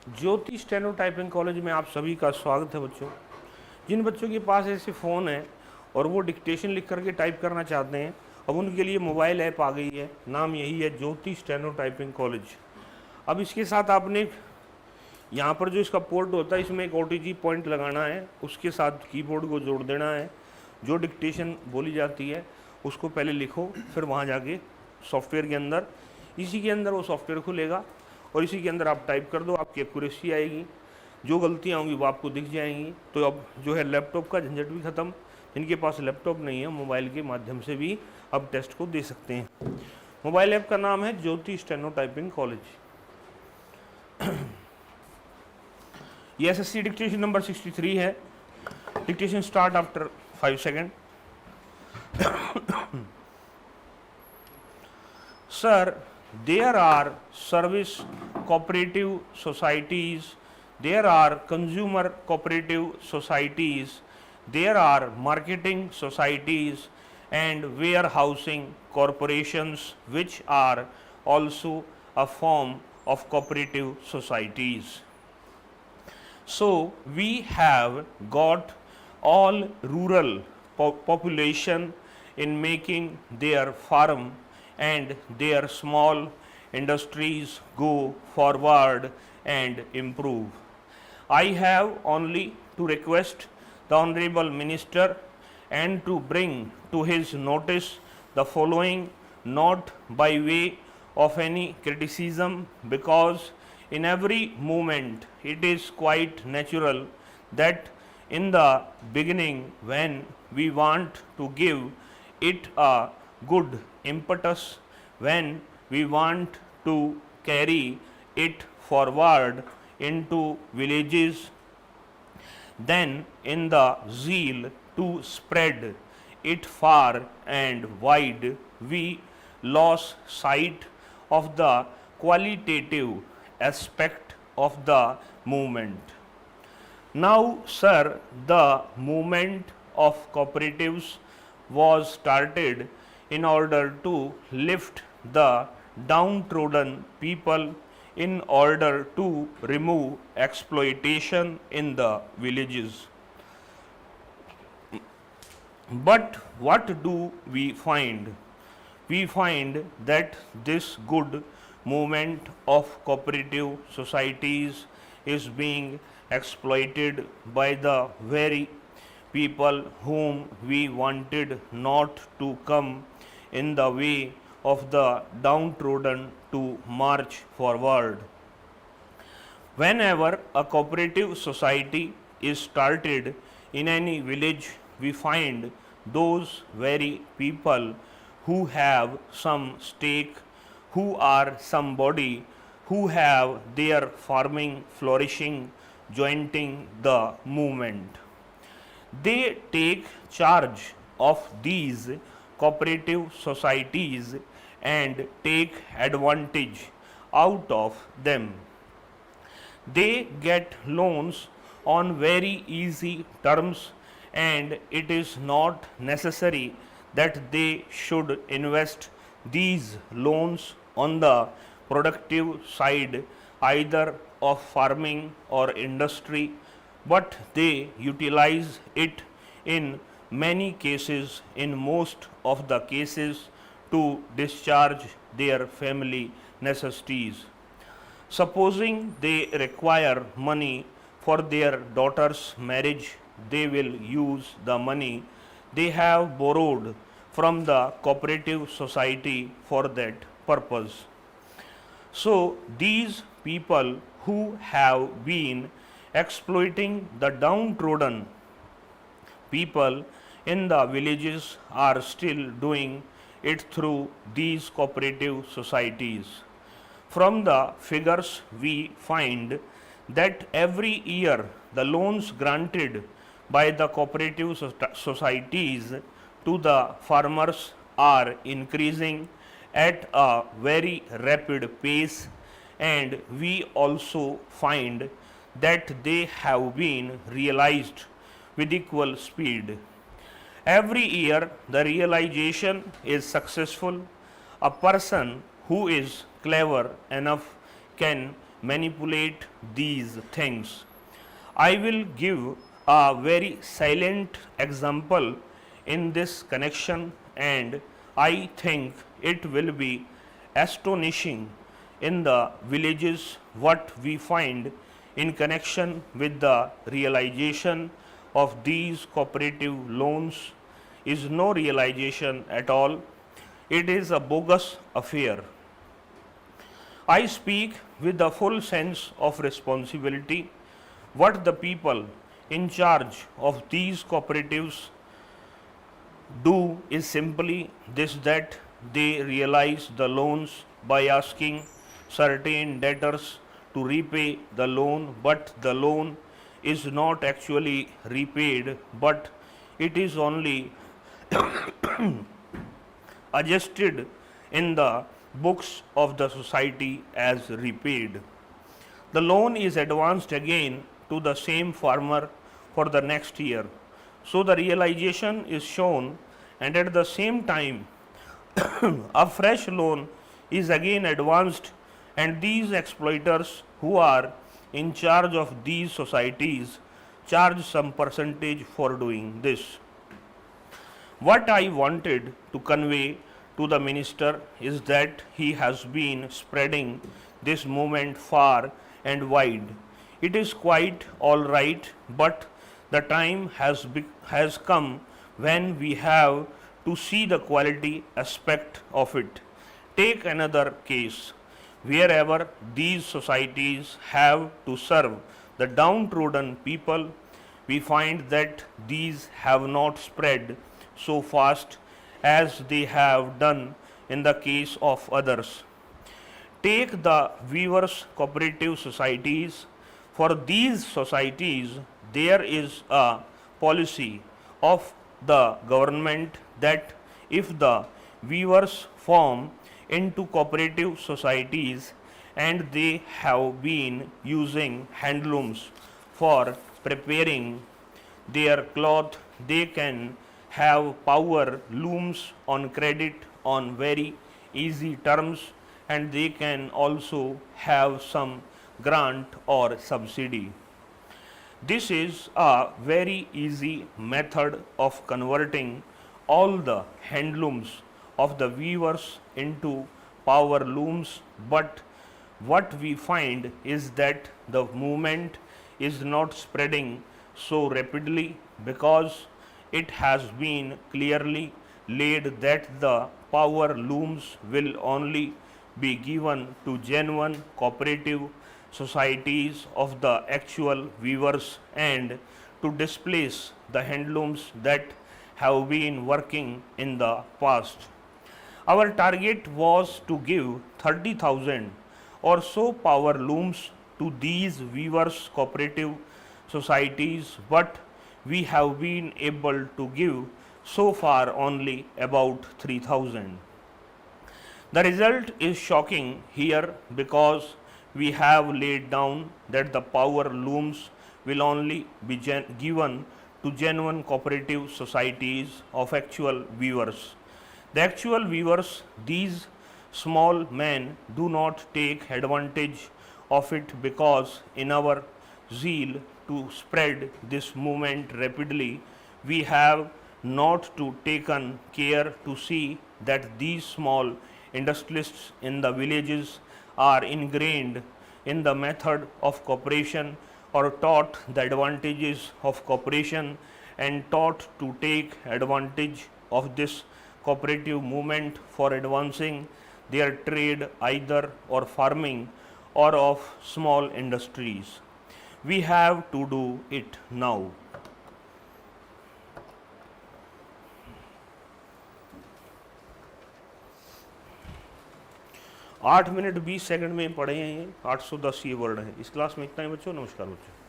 ज्योति steno typing college में आप सभी का स्वागत है बच्चों। जिन बच्चों के पास ऐसे फ़ोन है और वो डिक्टेशन लिख करके टाइप करना चाहते हैं, अब उनके लिए मोबाइल ऐप आ गई है, नाम यही है ज्योति स्टेनो टाइपिंग कॉलेज। अब इसके साथ आपने यहाँ पर जो इसका पोर्ट होता है, इसमें एक OTG पॉइंट लगाना है, उसके साथ कीबोर्ड को जोड़ देना है। जो डिक्टेशन बोली जाती है उसको पहले लिखो, फिर वहाँ जाके सॉफ्टवेयर के अंदर, इसी के अंदर वो सॉफ्टवेयर खुलेगा और इसी के अंदर आप टाइप कर दो, आपकी एक्यूरेसी आएगी, जो गलतियाँ होंगी वो आपको दिख जाएंगी। तो अब जो है लैपटॉप का झंझट भी ख़त्म। जिनके पास लैपटॉप नहीं है, मोबाइल के माध्यम से भी अब टेस्ट को दे सकते हैं। मोबाइल ऐप का नाम है ज्योति स्टेनो टाइपिंग कॉलेज। ये SSC डिक्टेशन नंबर 63 है। Dictation start after 5 second. Sir, there are service cooperative societies, there are consumer cooperative societies, there are marketing societies and warehousing corporations, which are also a form of cooperative societies. So we have got all rural population in making their farm and their small industries go forward and improve. I have only to request the Honorable Minister and to bring to his notice the following, not by way of any criticism, because in every movement it is quite natural that in the beginning, when we want to give it a good impetus, when we want to carry it forward into villages, then in the zeal to spread it far and wide, we lose sight of the qualitative aspect of the movement. Now, sir, the movement of cooperatives was started in order to lift the downtrodden people, in order to remove exploitation in the villages. But what do we find? We find that this good movement of cooperative societies is being exploited by the very people whom we wanted not to come in the way of the downtrodden to march forward. Whenever a cooperative society is started in any village, we find those very people who have some stake, who are somebody, who have their farming flourishing, jointing the movement. They take charge of these cooperative societies and take advantage out of them. They get loans on very easy terms, and it is not necessary that they should invest these loans on the productive side either of farming or industry, but they utilize it in many cases, in most of the cases, to discharge their family necessities. Supposing they require money for their daughter's marriage, they will use the money they have borrowed from the cooperative society for that purpose. So, these people who have been exploiting the downtrodden people in the villages are still doing it through these cooperative societies. From the figures, we find that every year the loans granted by the cooperative societies to the farmers are increasing at a very rapid pace, and we also find that they have been realized with equal speed. Every year the realization is successful. A person who is clever enough can manipulate these things. I will give a very silent example in this connection, and I think it will be astonishing in the villages what we find in connection with the realization of these cooperative loans is no realization at all. It is a bogus affair. I speak with the full sense of responsibility. What the people in charge of these cooperatives do is simply this, that they realize the loans by asking certain debtors to repay the loan, but the loan is not actually repaid, but it is only adjusted in the books of the society as repaid. The loan is advanced again to the same farmer for the next year. So the realization is shown, and at the same time, a fresh loan is again advanced, and these exploiters who are in charge of these societies charge some percentage for doing this. What I wanted to convey to the minister is that he has been spreading this movement far and wide. It is quite all right, but the time has come when we have to see the quality aspect of it. Take another case. Wherever these societies have to serve the downtrodden people, we find that these have not spread so fast as they have done in the case of others. Take the weavers' cooperative societies. For these societies, there is a policy of the government that if the weavers form into cooperative societies and they have been using handlooms for preparing their cloth, they can have power looms on credit on very easy terms, and they can also have some grant or subsidy. This is a very easy method of converting all the handlooms of the weavers into power looms, but what we find is that the movement is not spreading so rapidly because it has been clearly laid that the power looms will only be given to genuine cooperative societies of the actual weavers and to displace the handlooms that have been working in the past. Our target was to give 30,000 or so power looms to these weavers cooperative societies, but we have been able to give so far only about 3,000. The result is shocking here because we have laid down that the power looms will only be given to genuine cooperative societies of actual weavers. The actual weavers, these small men, do not take advantage of it because in our zeal to spread this movement rapidly, we have not to taken care to see that these small industrialists in the villages are ingrained in the method of cooperation or taught the advantages of cooperation and taught to take advantage of this cooperative movement for advancing their trade either or farming or of small industries. We have to do it now. आठ minute 20 second में पढ़े हैं ये 810 ये word है इस class में इतना ही बच्चों नमस्कार बच्चों